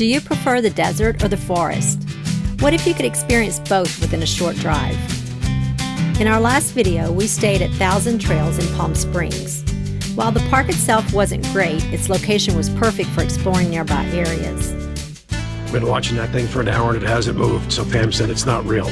Do you prefer the desert or the forest? What if you could experience both within a short drive? In our last video, we stayed at Thousand Trails in Palm Springs. While the park itself wasn't great, its location was perfect for exploring nearby areas. I've been watching that thing for an hour and it hasn't moved, so Pam said it's not real.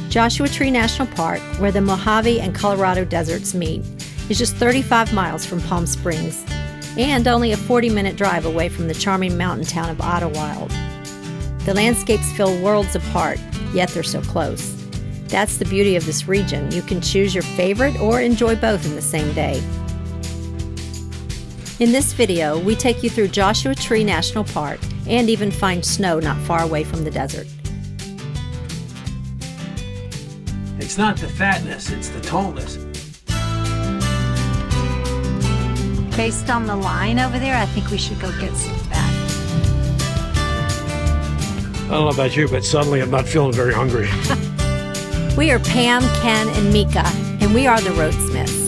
Joshua Tree National Park, where the Mojave and Colorado deserts meet, is just 35 miles from Palm Springs and only a 40-minute drive away from the charming mountain town of Idyllwild. The landscapes feel worlds apart, yet they're so close. That's the beauty of this region. You can choose your favorite or enjoy both in the same day. In this video, we take you through Joshua Tree National Park and even find snow not far away from the desert. It's not the fatness, it's the tallness. Based on the line over there, I think we should go get some fat. I don't know about you, but suddenly I'm not feeling very hungry. We are Pam, Ken, and Meka, and we are the RoadSMITHS.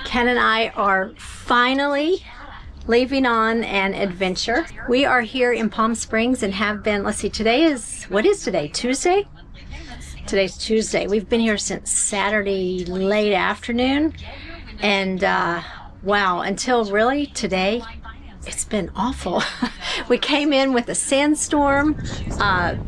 Ken and I are finally leaving on an adventure. We are here in Palm Springs and have been, let's see, what is today? Tuesday? Today's Tuesday. We've been here since Saturday late afternoon. And wow, until really today, it's been awful. We came in with a sandstorm,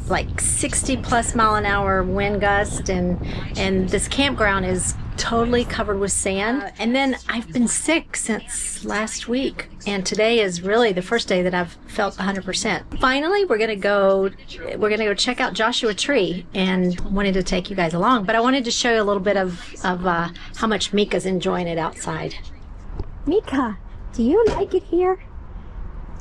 like 60 plus mile an hour wind gust, and this campground is totally covered with sand. And then I've been sick since last week, and today is really the first day that I've felt 100%. Finally, we're gonna go check out Joshua Tree, and wanted to take you guys along, but I wanted to show you a little bit of how much Meka's enjoying it outside. Meka, do you like it here?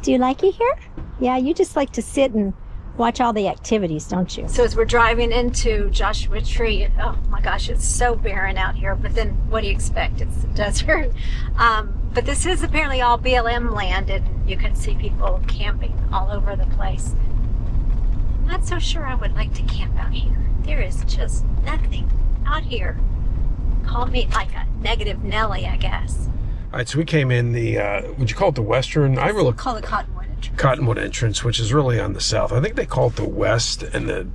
Do you like it here? Yeah, you just like to sit and watch all the activities, don't you? So as we're driving into Joshua Tree, oh my gosh, it's so barren out here, but then what do you expect? It's the desert. But this is apparently all BLM land, and you can see people camping all over the place. I'm not so sure I would like to camp out here. There is just nothing out here. Call me like a negative Nelly, I guess. All right, so we came in the, would you call it the western? I really call it Cottonwood entrance. Cottonwood entrance, which is really on the south. I think they call it the west and the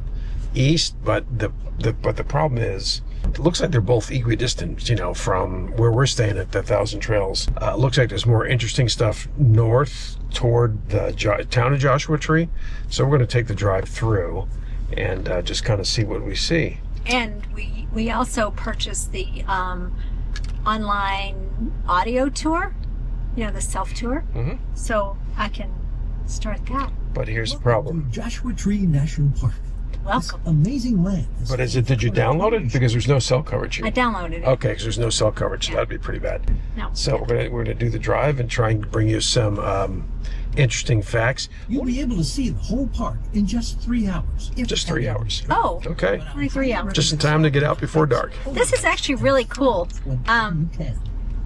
east, but the problem is, it looks like they're both equidistant, you know, from where we're staying at the Thousand Trails. It looks like there's more interesting stuff north toward the town of Joshua Tree. So we're going to take the drive through and just kind of see what we see. And we also purchased the online audio tour, you know, the self-tour. Mm-hmm. So I can start that. But here's the problem. Joshua Tree National Park. Welcome. This amazing land. But did you download it? Because there's no cell coverage here. I downloaded it. Okay, because there's no cell coverage, so that'd be pretty bad. No. So we're gonna do the drive and try and bring you some interesting facts. You'll be able to see the whole park in just 3 hours. Just 3 hours. Oh. Okay. Only 3 hours. Just in time to get out before dark. This is actually really cool.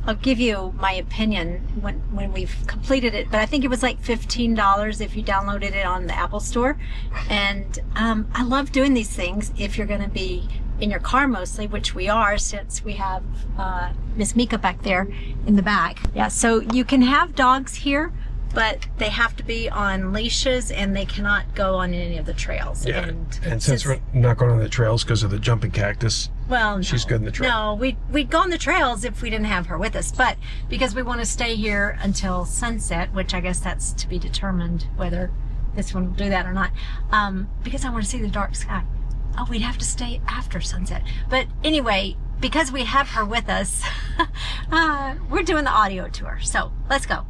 I'll give you my opinion when we've completed it, but I think it was like $15 if you downloaded it on the Apple Store. And I love doing these things if you're going to be in your car mostly, which we are, since we have Miss Meka back there in the back. Yeah, so you can have dogs here, but they have to be on leashes and they cannot go on any of the trails. Yeah, and since we're not going on the trails because of the jumping cactus, well, she's good in the trail. No, we'd go on the trails if we didn't have her with us, but because we want to stay here until sunset, which I guess that's to be determined whether this one will do that or not, because I want to see the dark sky. Oh, we'd have to stay after sunset. But anyway, because we have her with us, we're doing the audio tour. So let's go.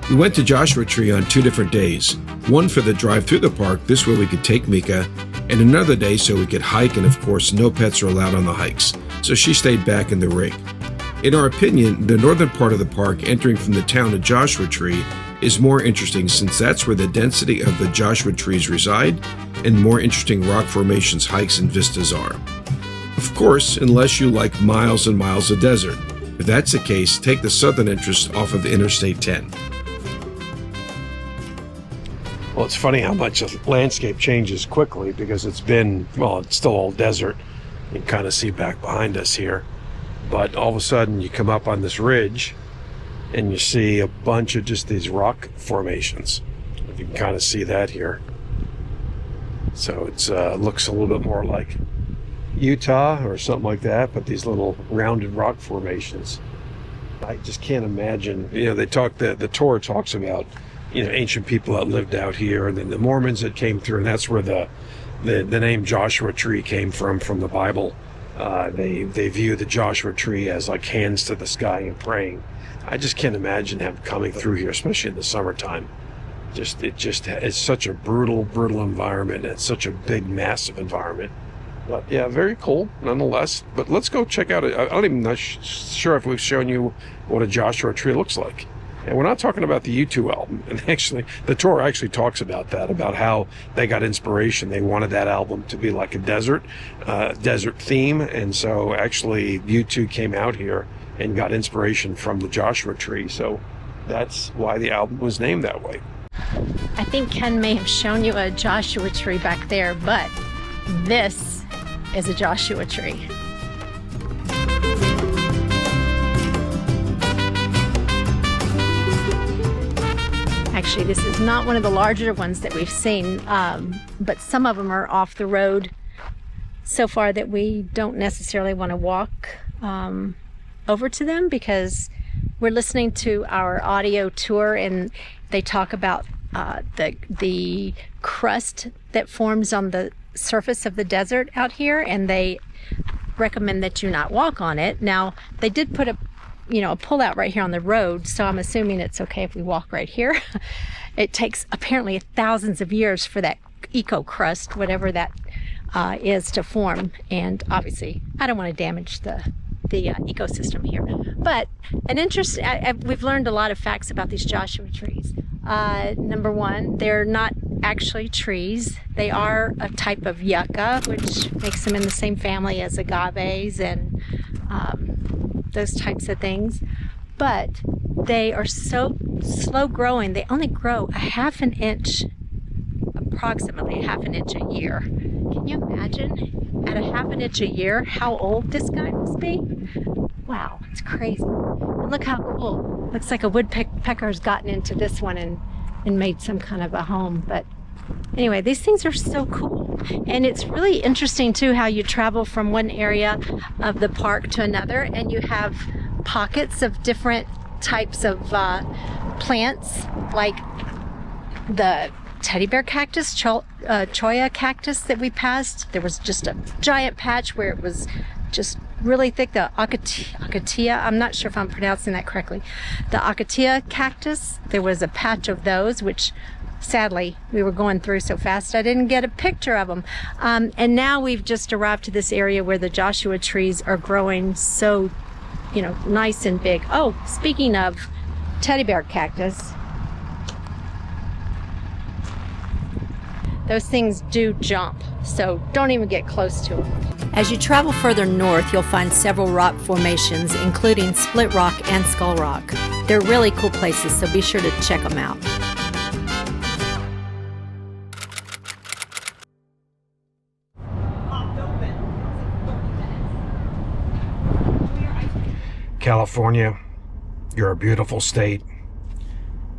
We went to Joshua Tree on 2 different days. One for the drive through the park, this way we could take Meka, and another day so we could hike, and of course no pets are allowed on the hikes, so she stayed back in the rig. In our opinion, the northern part of the park, entering from the town of Joshua Tree, is more interesting since that's where the density of the Joshua trees reside and more interesting rock formations, hikes, and vistas are. Of course, unless you like miles and miles of desert. If that's the case, take the southern entrance off of the Interstate 10. Well, it's funny how much the landscape changes quickly because it's been, well, it's still all desert. You can kind of see back behind us here. But all of a sudden you come up on this ridge and you see a bunch of just these rock formations. You can kind of see that here. So it's looks a little bit more like Utah or something like that, but these little rounded rock formations. I just can't imagine, you know, they talk, the Torah talks about, you know, ancient people that lived out here, and then the Mormons that came through, and that's where the name Joshua Tree came from the Bible. They view the Joshua Tree as like hands to the sky and praying. I just can't imagine them coming through here, especially in the summertime. It's such a brutal environment. It's such a big, massive environment. But yeah, very cool nonetheless. But let's go check out it. I'm even not sure if we've shown you what a Joshua Tree looks like. And we're not talking about the U2 album. And actually, the Torah actually talks about that, about how they got inspiration. They wanted that album to be like a desert theme. And so actually, U2 came out here and got inspiration from the Joshua Tree. So that's why the album was named that way. I think Ken may have shown you a Joshua tree back there, but this is a Joshua tree. Actually, this is not one of the larger ones that we've seen, but some of them are off the road so far that we don't necessarily want to walk over to them, because we're listening to our audio tour and they talk about the crust that forms on the surface of the desert out here, and they recommend that you not walk on it. Now, they did put a pullout right here on the road, so I'm assuming it's okay if we walk right here. It takes apparently thousands of years for that eco crust, whatever that is, to form, and obviously I don't want to damage the ecosystem here. But an interest, we've learned a lot of facts about these Joshua trees. Number one, they're not actually trees. They are a type of yucca, which makes them in the same family as agaves and those types of things. But they are so slow growing. They only grow approximately a half an inch a year. Can you imagine at a half an inch a year how old this guy must be? Wow, it's crazy. And look how cool. Looks like a woodpecker's gotten into this one and made some kind of a home. But anyway, these things are so cool. And it's really interesting too how you travel from one area of the park to another, and you have pockets of different types of plants, like the teddy bear cactus, cholla cactus that we passed. There was just a giant patch where it was just really thick. The acacia, I'm not sure if I'm pronouncing that correctly. The acacia cactus, there was a patch of those, which sadly we were going through so fast I didn't get a picture of them. And now we've just arrived to this area where the Joshua trees are growing so, nice and big. Oh, speaking of teddy bear cactus, those things do jump, so don't even get close to them. As you travel further north, you'll find several rock formations, including Split Rock and Skull Rock. They're really cool places, so be sure to check them out. California, you're a beautiful state.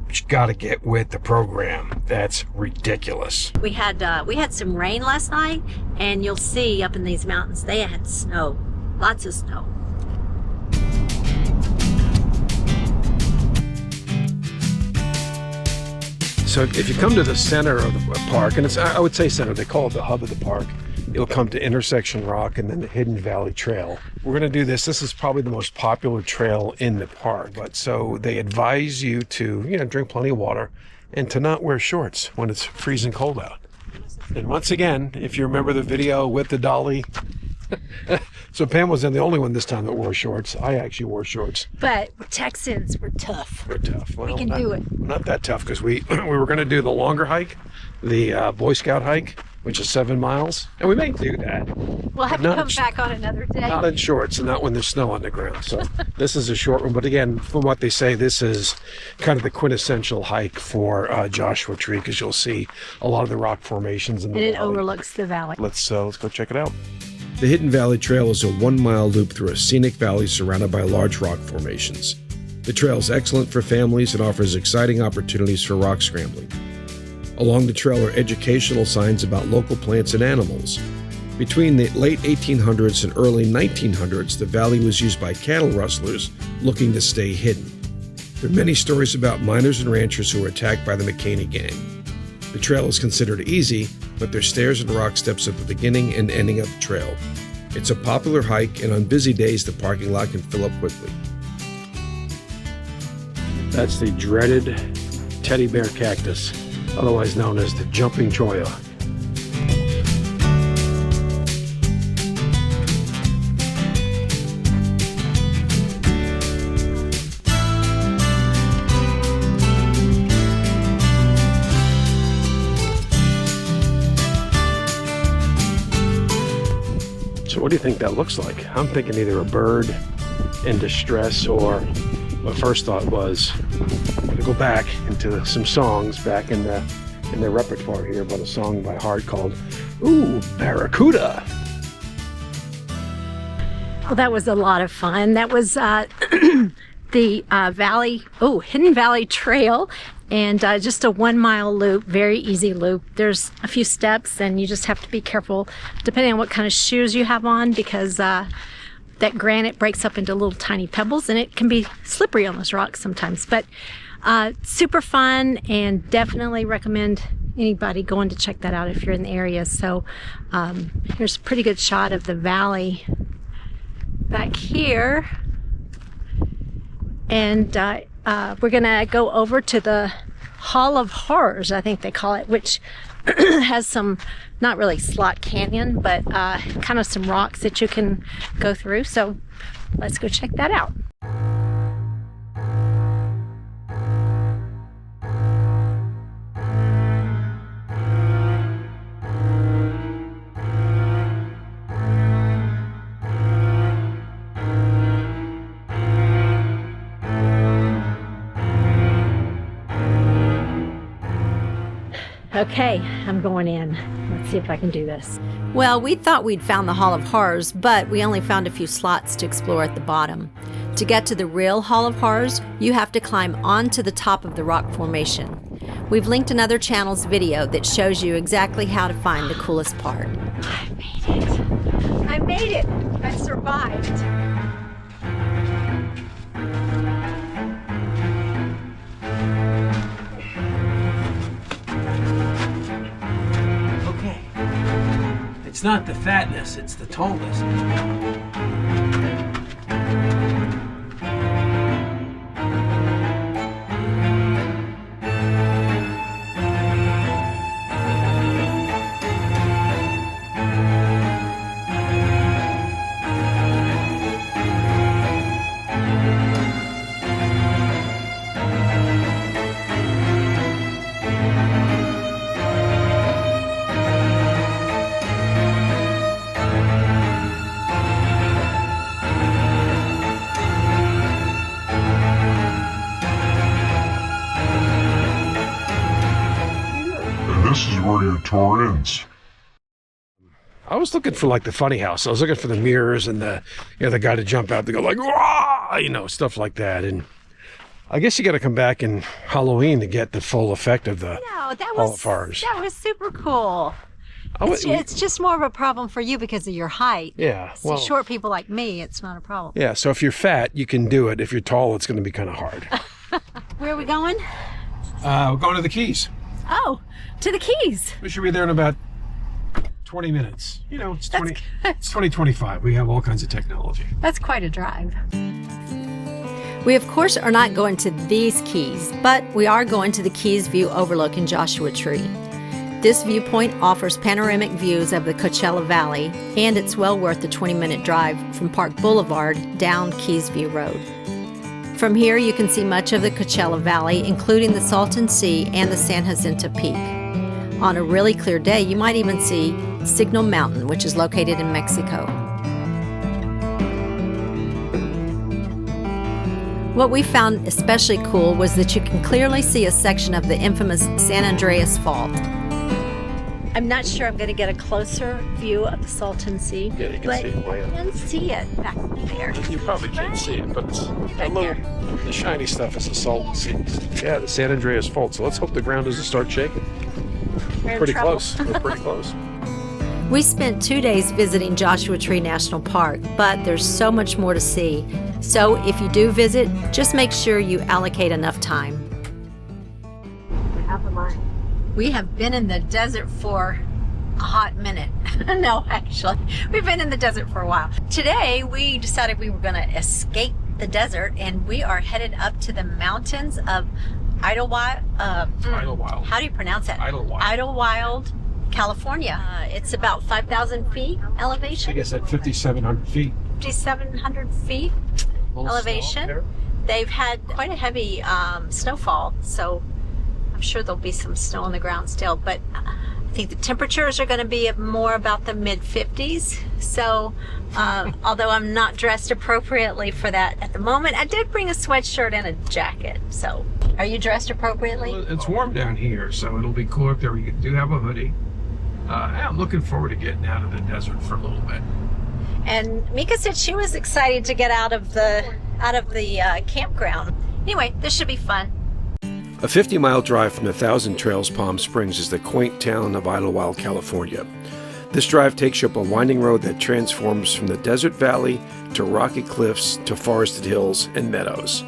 You got to get with the program. That's ridiculous. We had some rain last night, and you'll see up in these mountains they had snow, lots of snow. So if you come to the center of the park, and I would say center, they call it the hub of the park, you'll come to Intersection Rock and then the Hidden Valley Trail. We're going to do this. This is probably the most popular trail in the park. But so they advise you to, drink plenty of water and to not wear shorts when it's freezing cold out. And once again, if you remember the video with the dolly, so Pam wasn't the only one this time that wore shorts. I actually wore shorts. But Texans, we're tough. We're tough. Well, we can do it. Not that tough, because we were going to do the longer hike, the Boy Scout hike, which is 7 miles. And we may do that. We'll have to come back on another day. Not in shorts and not when there's snow on the ground. So this is a short one. But again, from what they say, this is kind of the quintessential hike for Joshua Tree, because you'll see a lot of the rock formations in the valley. valley. It overlooks the valley. Let's go check it out. The Hidden Valley Trail is a 1-mile loop through a scenic valley surrounded by large rock formations. The trail is excellent for families and offers exciting opportunities for rock scrambling. Along the trail are educational signs about local plants and animals. Between the late 1800s and early 1900s, the valley was used by cattle rustlers looking to stay hidden. There are many stories about miners and ranchers who were attacked by the McCaney gang. The trail is considered easy, but there's stairs and rock steps at the beginning and ending of the trail. It's a popular hike, and on busy days, the parking lot can fill up quickly. That's the dreaded teddy bear cactus, otherwise known as the jumping cholla. So what do you think that looks like? I'm thinking either a bird in distress, or my first thought was I'm gonna go back into some songs back in their repertoire here, but a song by Heart called "Ooh, Barracuda." Well, that was a lot of fun. That was the Hidden Valley Trail, and just a 1-mile loop, very easy loop. There's a few steps, and you just have to be careful depending on what kind of shoes you have on, because that granite breaks up into little tiny pebbles, and it can be slippery on those rocks sometimes. But super fun, and definitely recommend anybody going to check that out if you're in the area. So here's a pretty good shot of the valley back here. And we're gonna go over to the Hall of Horrors, I think they call it, which has some, not really slot canyon, but kind of some rocks that you can go through. So let's go check that out. Okay, I'm going in. Let's see if I can do this. Well, we thought we'd found the Hall of Horrors, but we only found a few slots to explore at the bottom. To get to the real Hall of Horrors, you have to climb onto the top of the rock formation. We've linked another channel's video that shows you exactly how to find the coolest part. I made it. I made it. I survived. It's not the fatness, it's the tallness. This is where your tour ends. I was looking for like the funny house. I was looking for the mirrors and the guy to jump out to go like, "Wah!" Stuff like that. And I guess you got to come back in Halloween to get the full effect of the Hall of Horrors. That was super cool. It's just more of a problem for you because of your height. Yeah. Well, short people like me, it's not a problem. Yeah. So if you're fat, you can do it. If you're tall, it's going to be kind of hard. Where are we going? We're going to the Keys. Oh, to the Keys. We should be there in about 20 minutes. You know, it's 2025. We have all kinds of technology. That's quite a drive. We, of course, are not going to these Keys, but we are going to the Keys View Overlook in Joshua Tree. This viewpoint offers panoramic views of the Coachella Valley, and it's well worth the 20-minute drive from Park Boulevard down Keys View Road. From here, you can see much of the Coachella Valley, including the Salton Sea and the San Jacinto Peak. On a really clear day, you might even see Signal Mountain, which is located in Mexico. What we found especially cool was that you can clearly see a section of the infamous San Andreas Fault. I'm not sure I'm going to get a closer view of the Salton Sea, Yeah, you can but see it way you up. can see it back there. You probably can't see it, but it's Back the shiny stuff is the Salton Sea. Yeah, the San Andreas Fault. So let's hope the ground doesn't start shaking. We're in Pretty trouble. close. We're pretty close. We spent 2 days visiting Joshua Tree National Park, but there's so much more to see. So if you do visit, just make sure you allocate enough time. We have been in the desert for a hot minute. No, actually, we've been in the desert for a while. Today, we decided we were going to escape the desert, and we are headed up to the mountains of Idyllwild. Idyllwild. How do you pronounce that? Idyllwild. Idyllwild, California. It's about 5,000 feet I elevation, guess at 5,700 feet. 5,700 feet elevation. They've had quite a heavy snowfall, so I'm sure there'll be some snow on the ground still, but I think the temperatures are going to be more about the mid-50s. So although I'm not dressed appropriately for that at the moment, I did bring a sweatshirt and a jacket. So are you dressed appropriately? Well, it's warm down here, so it'll be cool up there. We do have a hoodie. I'm looking forward to getting out of the desert for a little bit. And Meka said she was excited to get out of the campground. Anyway, this should be fun. A 50-mile drive from the Thousand Trails Palm Springs is the quaint town of Idyllwild, California. This drive takes you up a winding road that transforms from the desert valley to rocky cliffs to forested hills and meadows.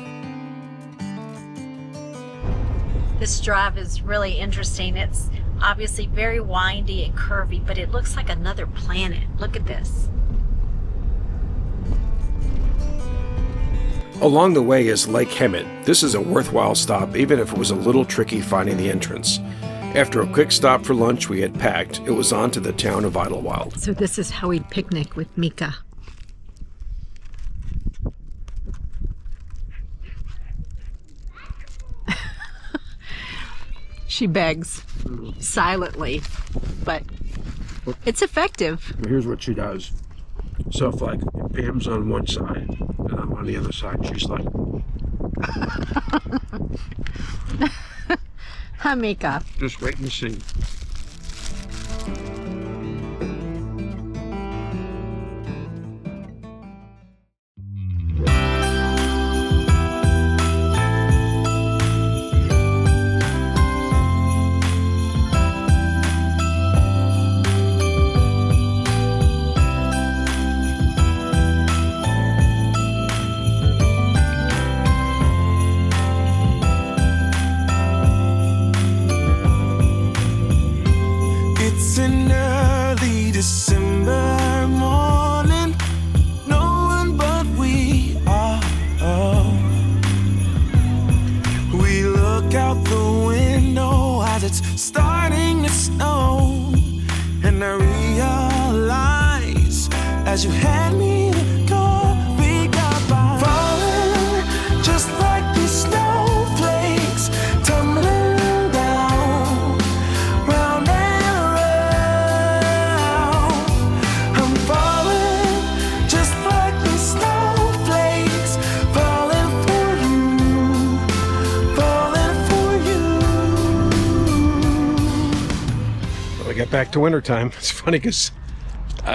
This drive is really interesting. It's obviously very windy and curvy, but it looks like another planet. Look at this. Along the way is Lake Hemet. This is a worthwhile stop, even if it was a little tricky finding the entrance. After a quick stop for lunch we had packed, it was on to the town of Idyllwild. So this is how we picnic with Meka. She begs silently, but it's effective. Here's what she does. So if like Pam's on one side and I'm on the other side, she's like, Hi, Meka. just wait and see. It's an early December morning. No one but we are. We look out the window as it's starting to snow, and I realize as you hand me the car, we got by. Falling just like these snowflakes, tumbling down, round and round. I'm falling just like these snowflakes, falling for you, falling for you. We got back to wintertime. It's funny because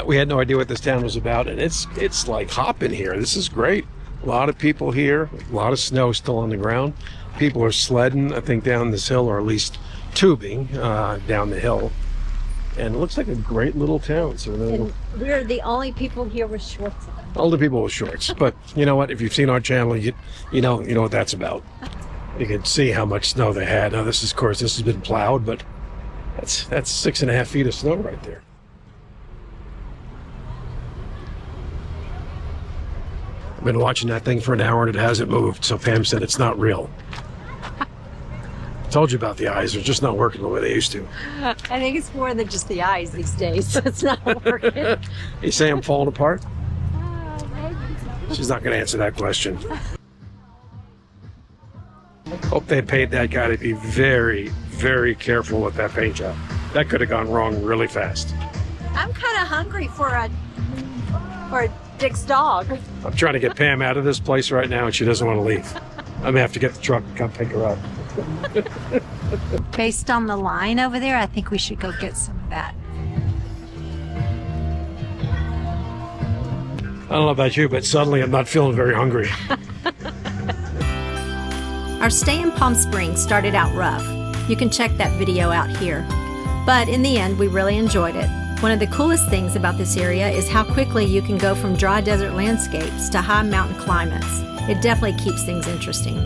we had no idea what this town was about, and it's like hopping here. This is great. A lot of people here, a lot of snow still on the ground. People are sledding, I think, down this hill, or at least tubing down the hill. And it looks like a great little town. So We're the only people here with shorts on. older people with shorts. But you know what? If you've seen our channel, you know what that's about. You can see how much snow they had. Now this is, of course, this has been plowed, but that's 6.5 feet of snow right there. I've been watching that thing for an hour and it hasn't moved, so Pam said it's not real. Told you about the eyes, they're just not working the way they used to. I think it's more than just the eyes these days. It's not working. You say I'm falling apart? She's not going to answer that question. Hope they paid that guy to be very, very careful with that paint job. That could have gone wrong really fast. I'm kind of hungry for a Dick's dog. I'm trying to get Pam out of this place right now, and she doesn't want to leave. I'm gonna have to get the truck and come pick her up. Based on the line over there, I think we should go get some of that. I don't know about you, but suddenly I'm not feeling very hungry. Our stay in Palm Springs started out rough. You can check that video out here. But in the end, we really enjoyed it. One of the coolest things about this area is how quickly you can go from dry desert landscapes to high mountain climates. It definitely keeps things interesting.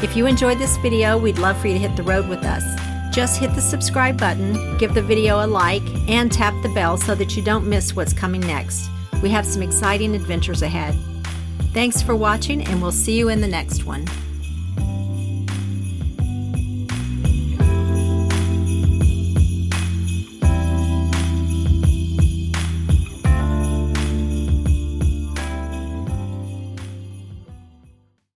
If you enjoyed this video, we'd love for you to hit the road with us. Just hit the subscribe button, give the video a like, and tap the bell so that you don't miss what's coming next. We have some exciting adventures ahead. Thanks for watching, and we'll see you in the next one.